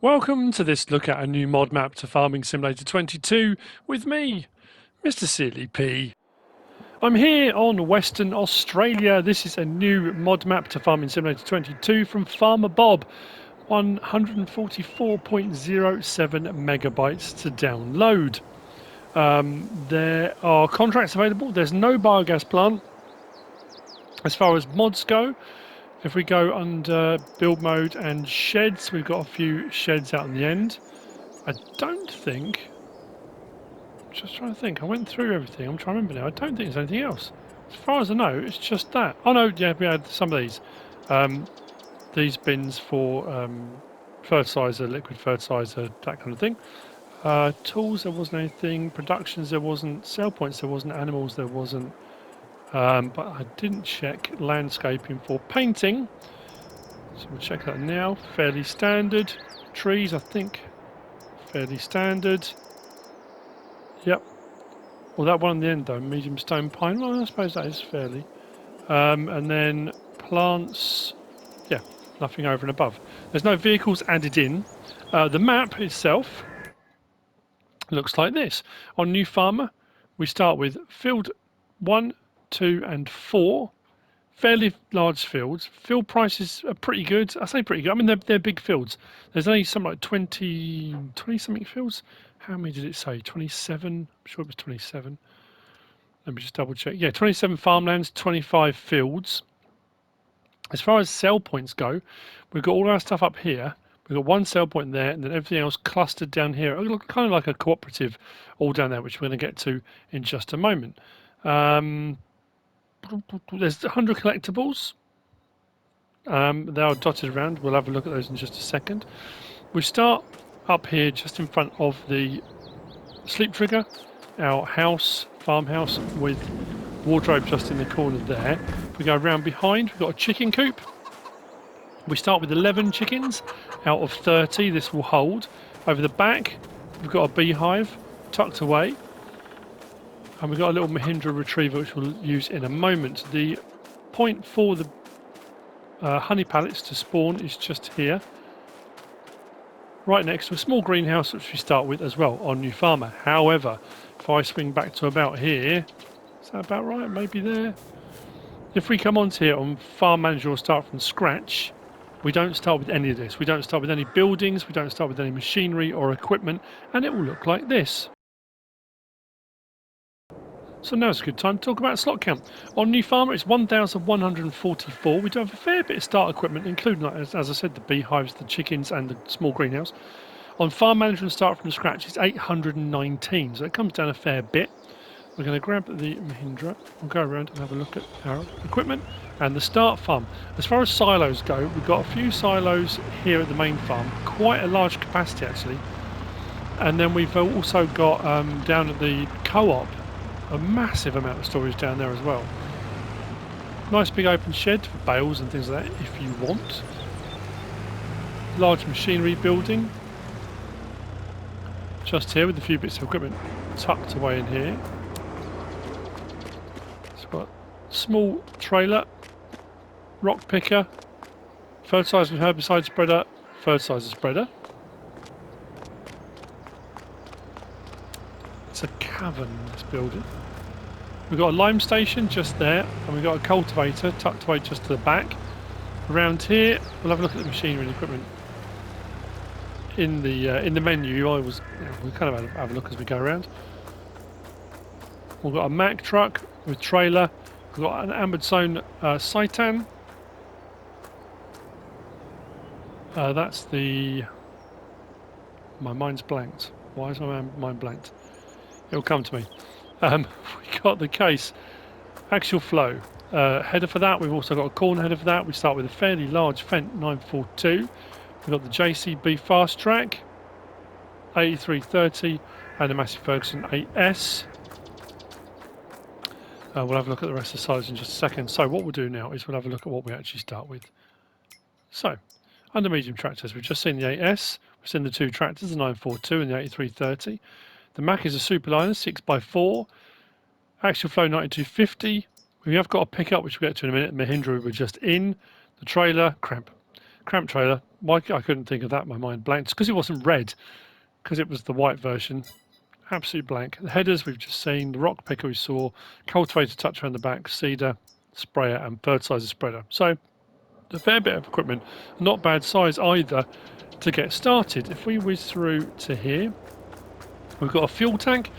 Welcome to this look at a new mod map to Farming Simulator 22 with me, MrSealyp. I'm here on Western Australia. This is a new mod map to Farming Simulator 22 from FarmerBob. 144.07 megabytes to download. There are contracts available. There's no biogas plant. As far as mods go, if we go under build mode and sheds, we've got a few sheds out in the end. I don't think, just trying to think, I went through everything, I'm trying to remember now, I don't think there's anything else. As far as I know, it's just that. Oh no, yeah, we had some of these bins for fertiliser, liquid fertiliser, that kind of thing. Tools, there wasn't anything. Productions, there wasn't. Sell points, there wasn't. Animals, there wasn't. But I didn't check landscaping for painting. So we'll check that now. Fairly standard. Trees, I think, fairly standard. Yep. Well, that one on the end though, medium stone pine. Well, I suppose that is fairly. And then plants, yeah, nothing over and above. There's no vehicles added in. The map itself looks like this. On New Farmer, we start with field 1, 2 and 4. Fairly large fields. Field prices are pretty good. I say pretty good. I mean, they're big fields. There's only something like 20 something fields. How many did it say? 27? I'm sure it was 27. Let me just double check. Yeah, 27 farmlands, 25 fields. As far as sell points go, we've got all our stuff up here. We've got one sell point there, and then everything else clustered down here. Kind of like a cooperative all down there, which we're going to get to in just a moment. There's 100 collectibles. They are dotted around. We'll have a look at those in just a second. We start up here just in front of the sleep trigger, our house, farmhouse, with wardrobe just in the corner there. We go around behind, we've got a chicken coop. We start with 11 chickens out of 30 this will hold. Over the back, we've got a beehive tucked away. And we've got a little Mahindra retriever which we'll use in a moment. The point for the honey pallets to spawn is just here, right next to a small greenhouse which we start with as well on New Farmer. However, if I swing back to about here, is that about right? Maybe there. If we come onto here on Farm Manager or start from scratch, we don't start with any of this. We don't start with any buildings, we don't start with any machinery or equipment, and it will look like this. So now's a good time to talk about slot count. On New Farmer, it's 1,144. We do have a fair bit of start equipment, including, as I said, the beehives, the chickens, and the small greenhouse. On Farm Manager and Start from Scratch, it's 819, so it comes down a fair bit. We're going to grab the Mahindra, we'll go around and have a look at our equipment and the start farm. As far as silos go, we've got a few silos here at the main farm, quite a large capacity actually. And then we've also got down at the co-op, a massive amount of storage down there as well. Nice big open shed for bales and things like that if you want. Large machinery building. Just here with a few bits of equipment tucked away in here. It's got a small trailer, rock picker, fertiliser and herbicide spreader, fertiliser spreader. It's a cavern, this building. We've got a lime station just there, and we've got a cultivator tucked away just to the back. Around here, we'll have a look at the machinery and equipment. In the menu, we'll kind of have a look as we go around. We've got a Mack truck with trailer. We've got an Amazon Citan. That's the... My mind's blanked. Why is my mind blanked? It'll come to me. We got the case. Axial flow. Header for that. We've also got a corn header for that. We start with a fairly large Fendt 942. We've got the JCB Fast Track 8330 and the Massey Ferguson 8S. We'll have a look at the rest of the sides in just a second. So what we'll do now is we'll have a look at what we actually start with. So, under medium tractors, we've just seen the 8S, we've seen the two tractors, the 942 and the 8330. The Mack is a Superliner 6x4, axial flow 9250. We have got a pickup which we'll get to in a minute, Mahindra we were just in, the trailer, crap cramp trailer. Why I couldn't think of that, my mind blanked. It's because it wasn't red, because it was the white version. Absolutely blank. The headers we've just seen, the rock picker we saw, cultivator touch around the back, seeder, sprayer and fertilizer spreader. So a fair bit of equipment, not bad size either to get started. If we whiz through to here, we've got a fuel tank,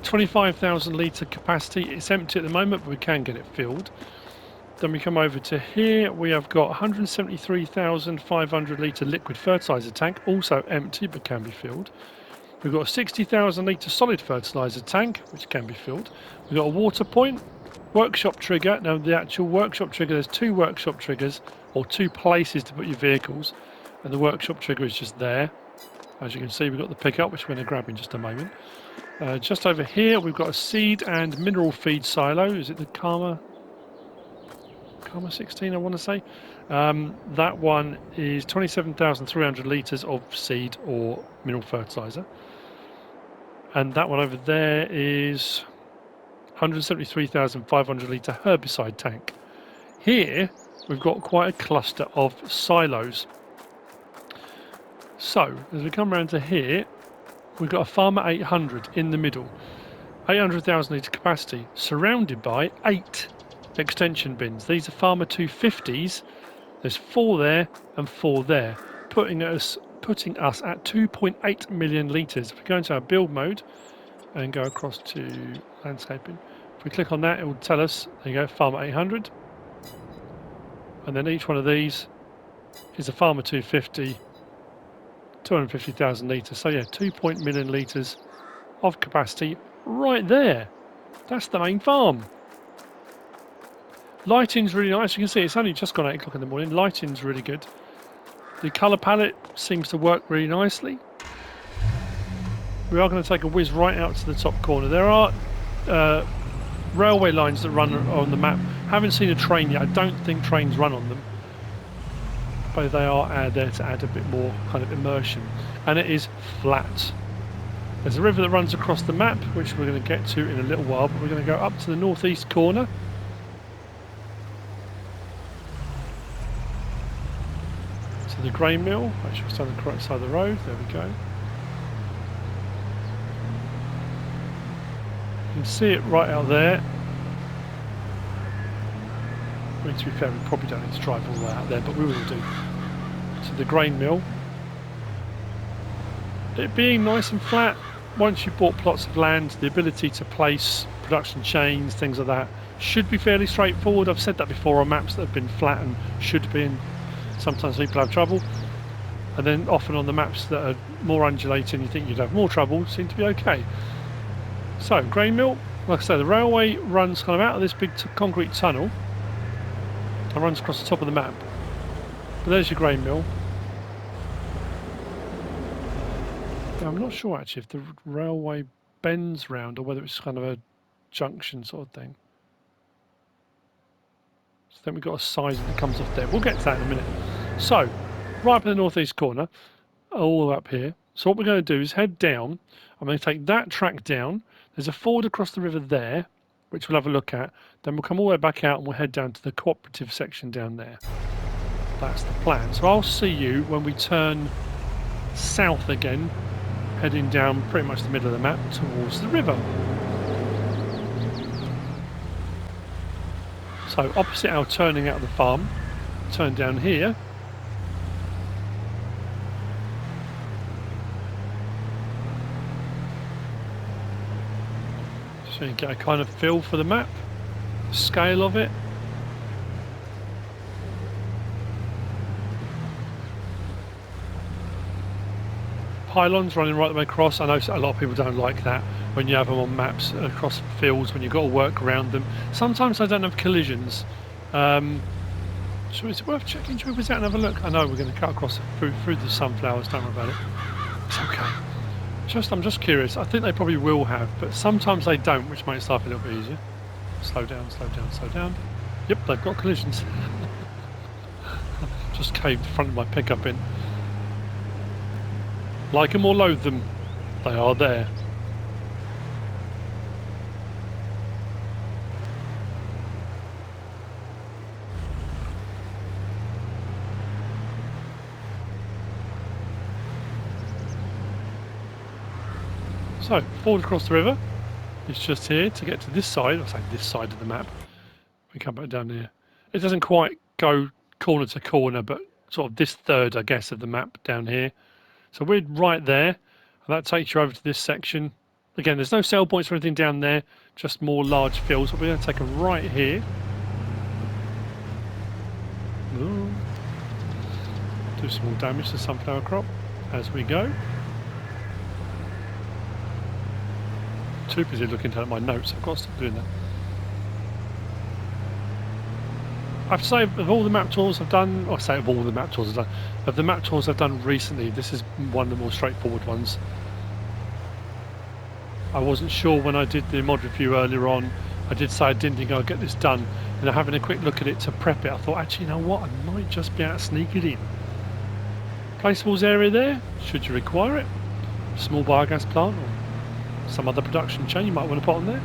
25,000 litre capacity. It's empty at the moment, but we can get it filled. Then we come over to here, we have got 173,500 litre liquid fertiliser tank, also empty but can be filled. We've got a 60,000 litre solid fertiliser tank, which can be filled. We've got a water point, workshop trigger. Now the actual workshop trigger, there's 2 workshop triggers, or 2 places to put your vehicles, and the workshop trigger is just there. As you can see, we've got the pickup, which we're going to grab in just a moment. Just over here, we've got a seed and mineral feed silo. Is it the Karma 16, I want to say? That one is 27,300 litres of seed or mineral fertiliser. And that one over there is 173,500 litre herbicide tank. Here, we've got quite a cluster of silos. So, as we come around to here, we've got a Farmer 800 in the middle. 800,000 litre capacity, surrounded by 8 extension bins. These are Farmer 250s. There's 4 there and 4 there, putting us at 2.8 million litres. If we go into our build mode and go across to landscaping, if we click on that, it will tell us, there you go, Farmer 800. And then each one of these is a Farmer 250, 250,000 litres. So yeah, 2 million litres of capacity right there. That's the main farm. Lighting's really nice. You can see it's only just gone 8 o'clock in the morning. Lighting's really good. The colour palette seems to work really nicely. We are going to take a whiz right out to the top corner. There are railway lines that run on the map. Haven't seen a train yet. I don't think trains run on them, but they are there to add a bit more kind of immersion. And it is flat. There's a river that runs across the map, which we're going to get to in a little while, but we're going to go up to the northeast corner. To the grain mill, actually it's on the correct side of the road, there we go. You can see it right out there. I mean, to be fair, we probably don't need to drive all the way out there, but we will do. To the grain mill. It being nice and flat, once you've bought plots of land, the ability to place production chains, things like that, should be fairly straightforward. I've said that before on maps that have been flat and should be, and sometimes people have trouble. And then often on the maps that are more undulating, you think you'd have more trouble, seem to be okay. So, grain mill, like I say, the railway runs kind of out of this big concrete tunnel and runs across the top of the map. But there's your grain mill. Now, I'm not sure actually if the railway bends round or whether it's kind of a junction sort of thing. So then we've got a siding that comes off there. We'll get to that in a minute. So, right up in the northeast corner, all up here. So what we're going to do is head down. I'm going to take that track down. There's a ford across the river there, which we'll have a look at. Then we'll come all the way back out and we'll head down to the cooperative section down there. That's the plan. So I'll see you when we turn south again, heading down pretty much the middle of the map towards the river. So opposite our turning out of the farm, turn down here. So you get a kind of feel for the map, the scale of it. Pylons running right the way across. I know a lot of people don't like that when you have them on maps across fields when you've got to work around them. Sometimes they don't have collisions. So is it worth checking? Should we visit and have a look? I know we're going to cut across through the sunflowers, don't worry about it. It's okay. I'm just curious. I think they probably will have, but sometimes they don't, which makes life a little bit easier. Slow down, slow down, slow down. Yep, they've got collisions. Just caved the front of my pickup in. Like them or loathe them, they are there. So, forward across the river. It's just here to get to this side, I'll say this side of the map. We come back down here. It doesn't quite go corner to corner, but sort of this third, I guess, of the map down here. So we're right there, and that takes you over to this section. Again, there's no sell points or anything down there, just more large fields. So we're going to take a right here. Ooh. Do some more damage to the sunflower crop as we go. Too busy looking at my notes, I've got to stop doing that. I have to say, of all the map tours I've done, or say of all the map tours I've done, of the map tours I've done recently, this is one of the more straightforward ones. I wasn't sure when I did the mod review earlier on. I did say I didn't think I'd get this done, and having a quick look at it to prep it, I thought, actually, you know what, I might just be able to sneak it in. Placeables area there, should you require it. Small biogas plant, or some other production chain you might want to put on there.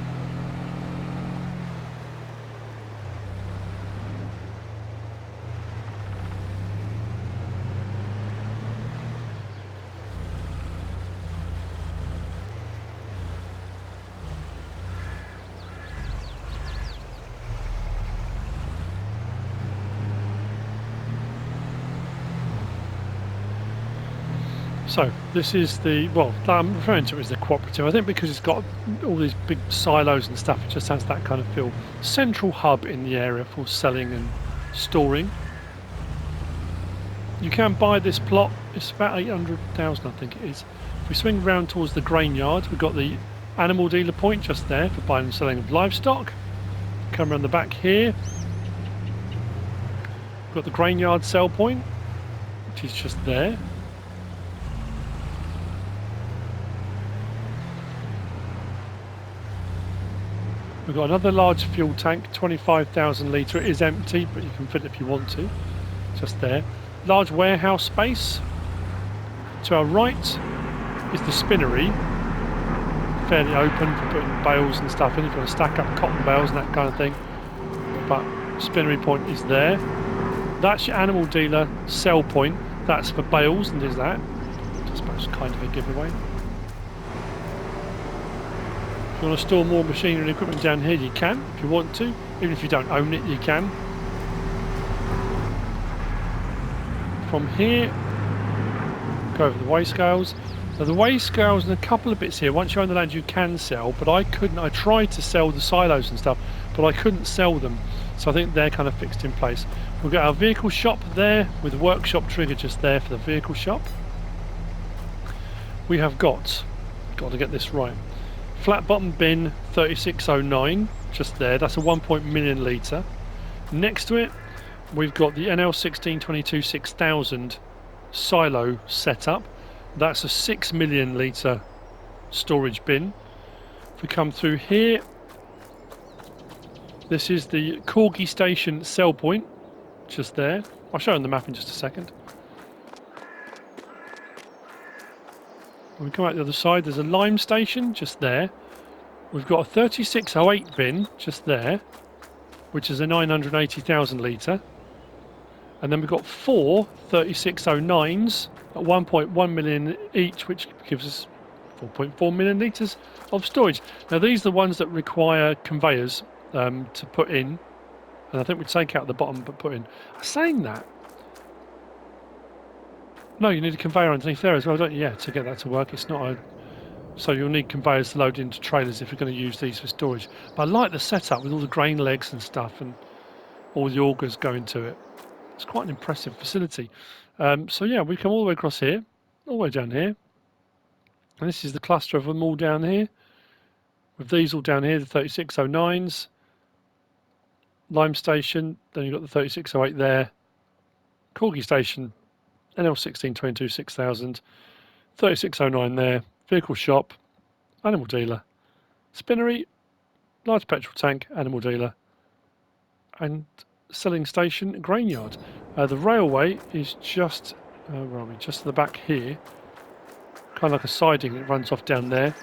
So this is the, well, I'm referring to it as the cooperative. I think because it's got all these big silos and stuff, it just has that kind of feel. Central hub in the area for selling and storing. You can buy this plot. It's about 800,000, I think it is. If we swing round towards the grain yard, we've got the animal dealer point just there for buying and selling of livestock. Come around the back here. We've got the grain yard sell point, which is just there. We've got another large fuel tank, 25,000 litre. It is empty, but you can fill it if you want to. Just there. Large warehouse space. To our right is the spinnery. Fairly open for putting bales and stuff in, if you want to stack up cotton bales and that kind of thing. But spinnery point is there. That's your animal dealer sell point. That's for bales, and there's that. I suppose kind of a giveaway. If you want to store more machinery and equipment down here, you can, if you want to. Even if you don't own it, you can. From here, go over the weigh scales. Now the weigh scales and a couple of bits here, once you own the land you can sell, but I couldn't. I tried to sell the silos and stuff, but I couldn't sell them. So I think they're kind of fixed in place. We've got our vehicle shop there, with the workshop trigger just there for the vehicle shop. We have got to get this right. Flat bottom bin 3609, just there. That's a 1 million litre. Next to it, we've got the NL1622 6000 silo setup. That's a 6 million litre storage bin. If we come through here, this is the Corgi Station sell point, just there. I'll show you on the map in just a second. When we come out the other side, there's a lime station just there. We've got a 3608 bin just there, which is a 980,000 litre. And then we've got four 3609s at 1.1 million each, which gives us 4.4 million litres of storage. Now these are the ones that require conveyors to put in, and I think we take out the bottom but put in. Saying that, no, you need a conveyor underneath there as well, don't you? Yeah, to get that to work. It's not a... So you'll need conveyors to load into trailers if you're going to use these for storage. But I like the setup with all the grain legs and stuff and all the augers going to it. It's quite an impressive facility. So yeah, we come all the way across here, all the way down here. And this is the cluster of them all down here. With these all down here, the 3609s. Lime Station, then you've got the 3608 there. Corgi Station, NL1622 6000, 3609 there, vehicle shop, animal dealer, spinnery, large petrol tank, animal dealer, and selling station, grain yard. The railway is just, where are we? Just to the back here, kind of like a siding. It runs off down there,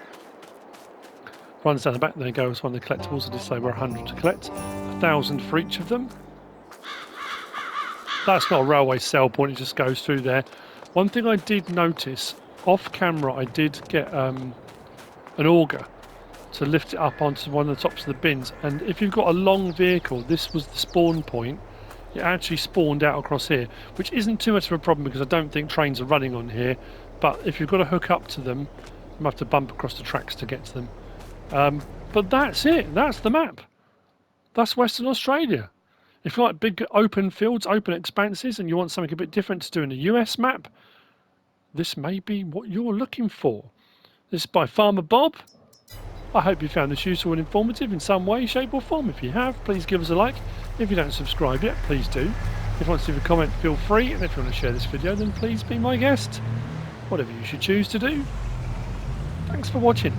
runs down the back. There goes one of the collectibles. I did say we're 100 to collect, 1,000 for each of them. That's not a railway sell point, it just goes through there. One thing I did notice, off camera I did get an auger to lift it up onto one of the tops of the bins. And if you've got a long vehicle, this was the spawn point. It actually spawned out across here, which isn't too much of a problem because I don't think trains are running on here. But if you've got to hook up to them, you have to bump across the tracks to get to them. But that's it. That's the map. That's Western Australia. If you like big open fields, open expanses, and you want something a bit different to do in a US map, this may be what you're looking for. This is by FarmerBob. I hope you found this useful and informative in some way, shape or form. If you have, please give us a like. If you don't subscribe yet, please do. If you want to leave a comment, feel free. And if you want to share this video, then please be my guest. Whatever you should choose to do. Thanks for watching.